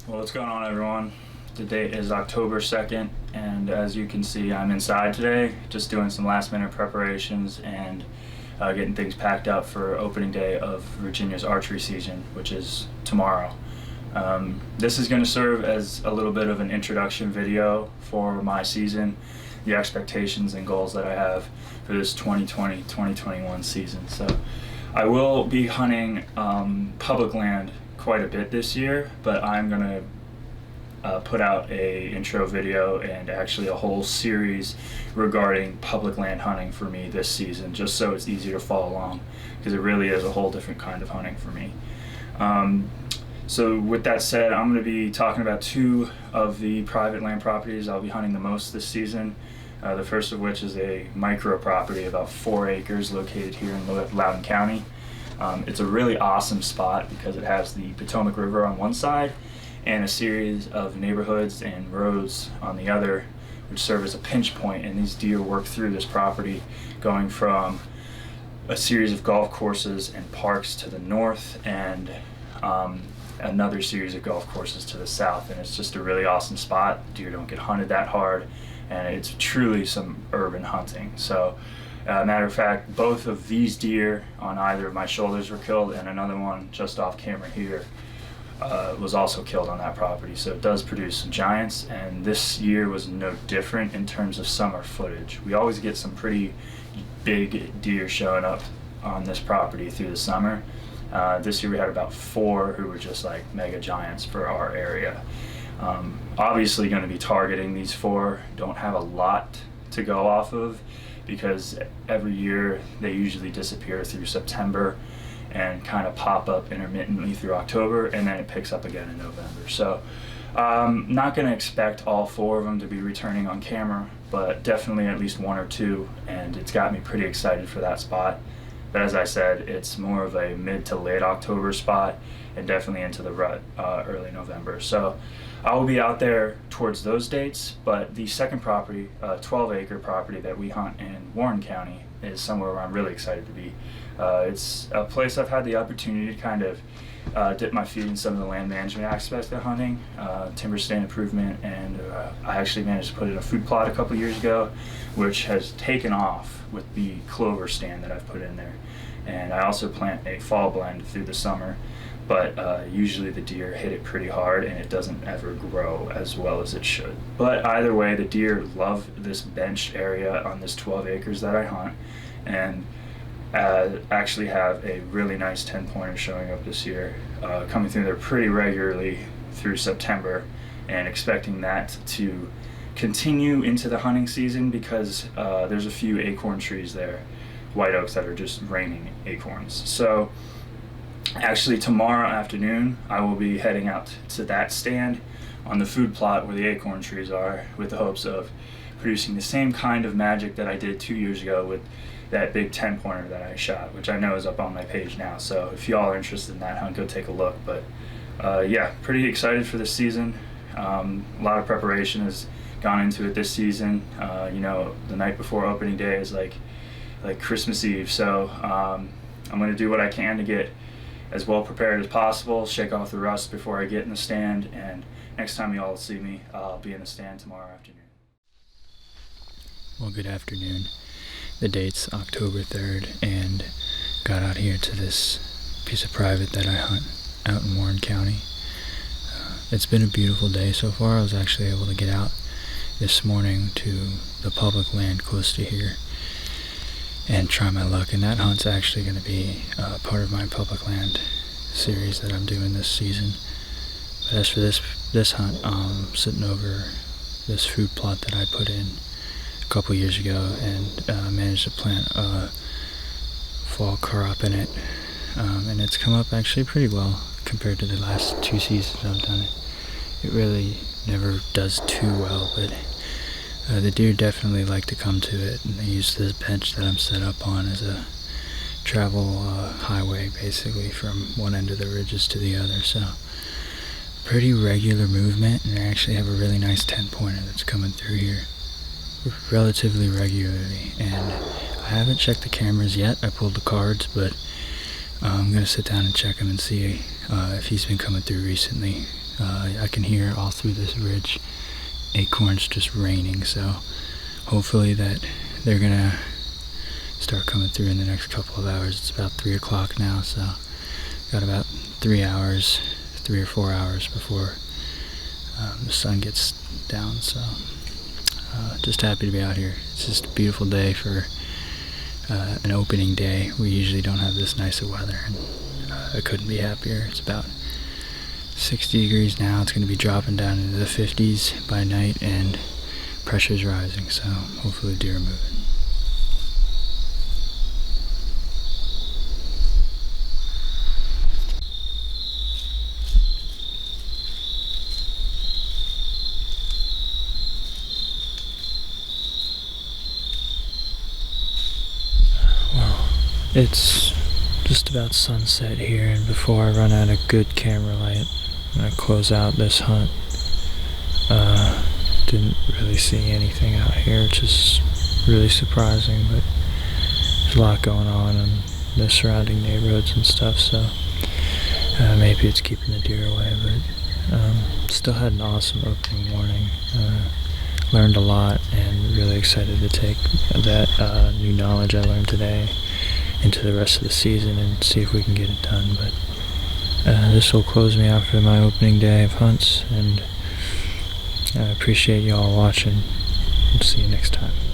Well, what's going on, everyone? The date is October 2nd, and as you can see, I'm inside today, just doing some last-minute preparations and getting things packed up for opening day of Virginia's archery season, which is tomorrow. This is going to serve as a little bit of an introduction video for my season, the expectations and goals that I have for this 2020-2021 season. So I will be hunting public land quite a bit this year, but I'm going to put out a intro video and actually a whole series regarding public land hunting for me this season, just so it's easy to follow along, because it really is a whole different kind of hunting for me. So with that said, I'm going to be talking about two of the private land properties I'll be hunting the most this season. The first of which is a micro property, about 4 acres, located here in Loudoun County. It's a really awesome spot because it has the Potomac River on one side and a series of neighborhoods and roads on the other, which serve as a pinch point, and these deer work through this property, going from a series of golf courses and parks to the north and another series of golf courses to the south, and it's just a really awesome spot. Deer don't get hunted that hard, and it's truly some urban hunting. So matter of fact, both of these deer on either of my shoulders were killed, and another one just off camera here was also killed on that property. So it does produce some giants, and this year was no different in terms of summer footage. We always get some pretty big deer showing up on this property through the summer. This year we had about 4 who were just like mega giants for our area. Obviously going to be targeting these 4. Don't have a lot to go off of, because every year they usually disappear through September and kind of pop up intermittently through October, and then it picks up again in November. So not going to expect all 4 of them to be returning on camera, but definitely at least 1 or 2, and it's got me pretty excited for that spot. But as I said, it's more of a mid to late October spot, and definitely into the rut early November. So I will be out there towards those dates, but the second property, 12-acre property that we hunt in Warren County, is somewhere where I'm really excited to be. It's a place I've had the opportunity to kind of dip my feet in some of the land management aspects of hunting, timber stand improvement, and I actually managed to put in a food plot a couple years ago, which has taken off with the clover stand that I've put in there. And I also plant a fall blend through the summer, but usually the deer hit it pretty hard and it doesn't ever grow as well as it should. But either way, the deer love this benched area on this 12 acres that I hunt, and actually have a really nice 10-pointer showing up this year, coming through there pretty regularly through September, and expecting that to continue into the hunting season, because there's a few acorn trees there, white oaks, that are just raining acorns. So actually tomorrow afternoon I will be heading out to that stand on the food plot where the acorn trees are, with the hopes of producing the same kind of magic that I did 2 years ago with that big 10-pointer that I shot, which I know is up on my page now. So if y'all are interested in that hunt, go take a look. But yeah, pretty excited for this season. A lot of preparation has gone into it this season. You know, the night before opening day is like Christmas Eve, so I'm going to do what I can to get as well prepared as possible, shake off the rust before I get in the stand, and next time you all see me, I'll be in the stand tomorrow afternoon. Well, good afternoon. The date's October 3rd, and got out here to this piece of private that I hunt out in Warren County. It's been a beautiful day so far. I was actually able to get out this morning to the public land close to here and try my luck, and that hunt's actually going to be part of my public land series that I'm doing this season. But as for this hunt, sitting over this food plot that I put in a couple years ago, and managed to plant a fall crop in it, and it's come up actually pretty well compared to the last 2 seasons I've done it. It really never does too well, but the deer definitely like to come to it, and they use this bench that I'm set up on as a travel highway, basically, from one end of the ridges to the other. So pretty regular movement, and I actually have a really nice 10-pointer that's coming through here relatively regularly. And I haven't checked the cameras yet. I pulled the cards, but I'm going to sit down and check him and see if he's been coming through recently. I can hear all through this ridge acorns just raining, so hopefully that they're gonna start coming through in the next couple of hours. It's about 3 o'clock now, so got about 3 or 4 hours before the sun gets down. So just happy to be out here. It's just a beautiful day for an opening day. We usually don't have this nice of weather, and I couldn't be happier. It's about 60 degrees now. It's going to be dropping down into the 50s by night, and pressure's rising, so hopefully deer are moving. It's just about sunset here, and before I run out of good camera light, I'm gonna close out this hunt. Didn't really see anything out here, which is really surprising, but there's a lot going on in the surrounding neighborhoods and stuff, so maybe it's keeping the deer away, but still had an awesome opening morning. Learned a lot, and really excited to take that new knowledge I learned today into the rest of the season and see if we can get it done. But this will close me out for my opening day of hunts, and I appreciate you all watching. See you next time.